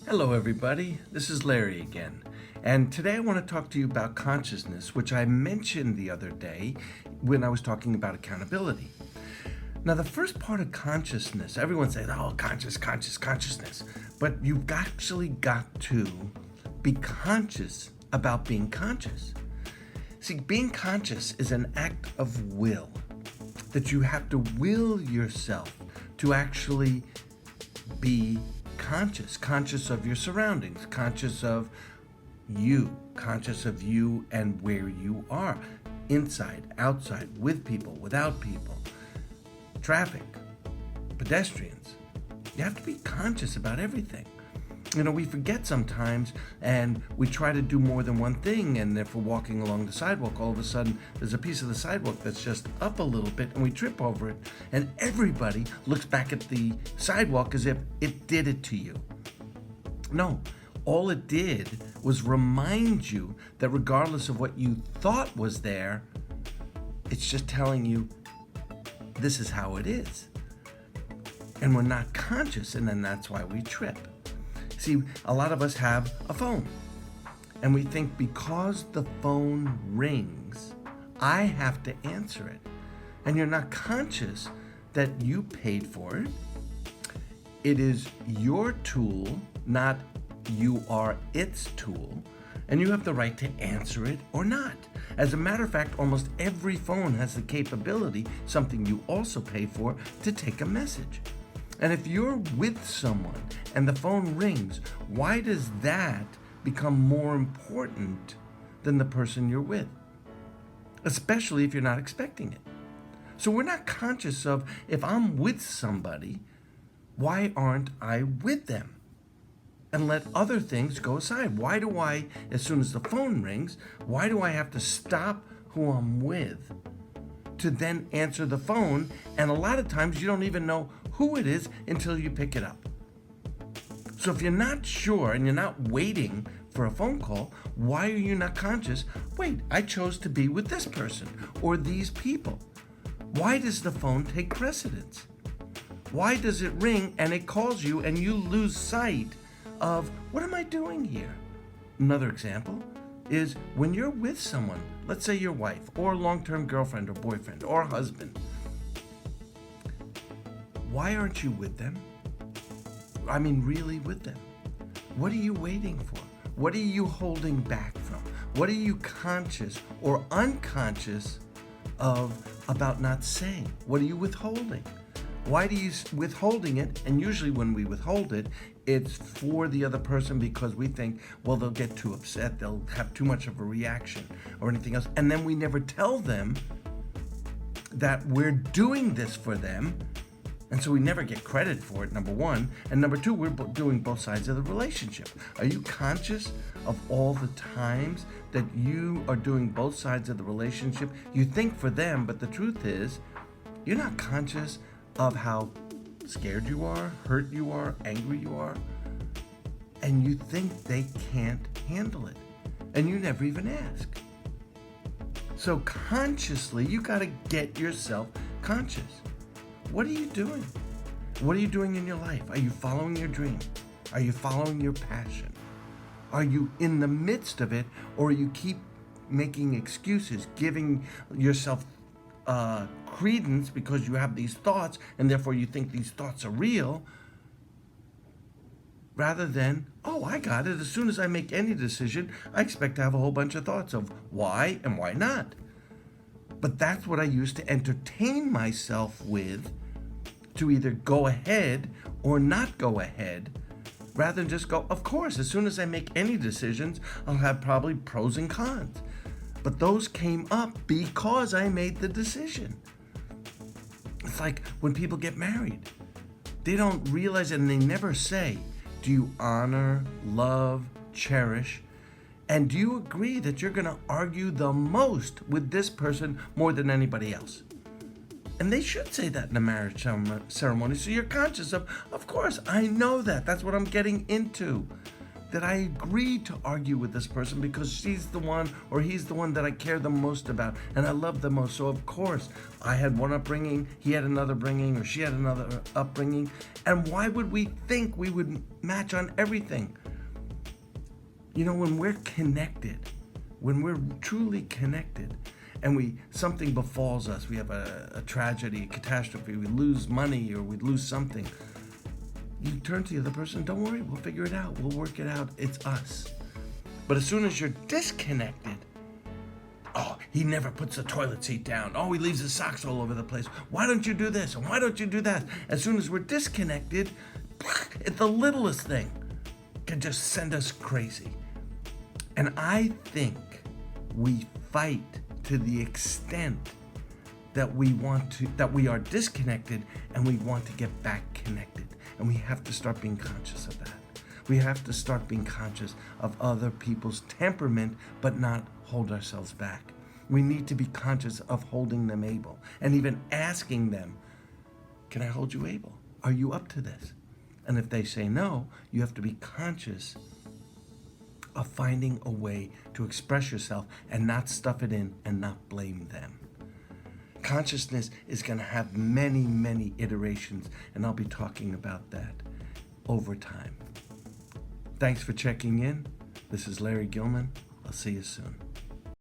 Hello, everybody. This is Larry again. And today I want to talk to you about consciousness, which I mentioned the other day when I was talking about accountability. Now, the first part of consciousness, everyone says, oh, consciousness. But you've actually got to be conscious about being conscious. See, being conscious is an act of will, that you have to will yourself to actually be conscious of your surroundings, conscious of you and where you are, inside, outside, with people, without people, traffic, pedestrians. You have to be conscious about everything. You know, we forget sometimes and we try to do more than one thing, and if we're walking along the sidewalk, all of a sudden there's a piece of the sidewalk that's just up a little bit and we trip over it, and everybody looks back at the sidewalk as if it did it to you. No, all it did was remind you that regardless of what you thought was there, it's just telling you this is how it is. And we're not conscious, and then that's why we trip. See, a lot of us have a phone, and we think because the phone rings, I have to answer it. And you're not conscious that you paid for it. It is your tool, not you are its tool, and you have the right to answer it or not. As a matter of fact, almost every phone has the capability, something you also pay for, to take a message. And if you're with someone and the phone rings, why does that become more important than the person you're with? Especially if you're not expecting it. So we're not conscious of, if I'm with somebody, why aren't I with them? And let other things go aside. Why do I, as soon as the phone rings, why do I have to stop who I'm with to then answer the phone? And a lot of times you don't even know who it is until you pick it up. So if you're not sure and you're not waiting for a phone call, why are you not conscious? Wait, I chose to be with this person or these people. Why does the phone take precedence? Why does it ring and it calls you and you lose sight of, what am I doing here? Another example is when you're with someone, let's say your wife or long-term girlfriend or boyfriend or husband. Why aren't you with them? I mean, really with them. What are you waiting for? What are you holding back from? What are you conscious or unconscious of about not saying? What are you withholding? Why do you withholding it? And usually when we withhold it, it's for the other person because we think, well, they'll get too upset, they'll have too much of a reaction or anything else. And then we never tell them that we're doing this for them. And so we never get credit for it, number one. And number two, we're doing both sides of the relationship. Are you conscious of all the times that you are doing both sides of the relationship? You think for them, but the truth is, you're not conscious of how scared you are, hurt you are, angry you are. And you think they can't handle it. And you never even ask. So consciously, you got to get yourself conscious. What are you doing? What are you doing in your life? Are you following your dream? Are you following your passion? Are you in the midst of it, or you keep making excuses, giving yourself credence because you have these thoughts and therefore you think these thoughts are real, rather than, oh, I got it. As soon as I make any decision, I expect to have a whole bunch of thoughts of why and why not. But that's what I used to entertain myself with, to either go ahead or not go ahead, rather than just go, of course, as soon as I make any decisions, I'll have probably pros and cons. But those came up because I made the decision. It's like when people get married. They don't realize it, and they never say, do you honor, love, cherish? And do you agree that you're going to argue the most with this person more than anybody else? And they should say that in a marriage ceremony, so you're conscious of course, I know that. That's what I'm getting into. that I agreed to argue with this person because she's the one or he's the one that I care the most about and I love the most. So of course, I had one upbringing, he had another upbringing, or she had another upbringing. And why would we think we would match on everything? You know, when we're connected, when we're truly connected, and something befalls us, we have a tragedy, a catastrophe, we lose money or we lose something, you turn to the other person, don't worry, we'll figure it out, we'll work it out, it's us. But as soon as you're disconnected, oh, he never puts the toilet seat down, oh, he leaves his socks all over the place, why don't you do this, and why don't you do that? As soon as we're disconnected, the littlest thing can just send us crazy. And I think we fight to the extent that we are disconnected and we want to get back connected. And we have to start being conscious of that. We have to start being conscious of other people's temperament, but not hold ourselves back. We need to be conscious of holding them able and even asking them, can I hold you able? Are you up to this? And if they say no, you have to be conscious of finding a way to express yourself and not stuff it in and not blame them. Consciousness is going to have many, many iterations, and I'll be talking about that over time. Thanks for checking in. This is Larry Gilman. I'll see you soon.